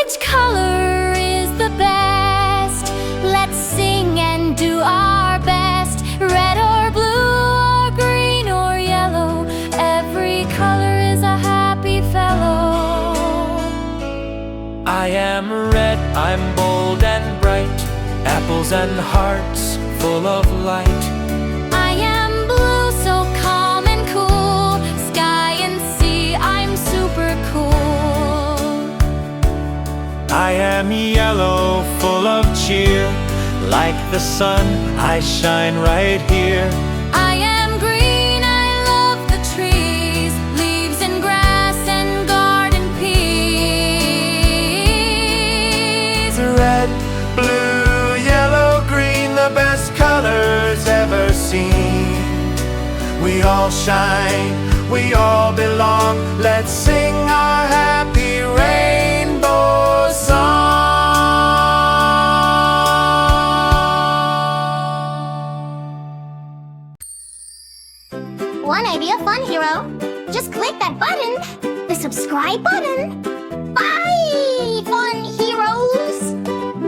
Which color is the best? Let's sing and do our best. Red or blue or green or yellow, every color is a happy fellow. I am red, I'm bold and bright, apples and hearts full of light. I am blue, so calm and cool, sky and sea, I'm super cool. I am yellow, full of cheer, like the sun, I shine right here. I am green, I love the trees, leaves and grass and garden peas. Red, blue, yellow, green, the best colors ever seen. We all shine, we all belong, let's sing our happy rainbow song. One idea, fun hero. Just click that button, the subscribe button.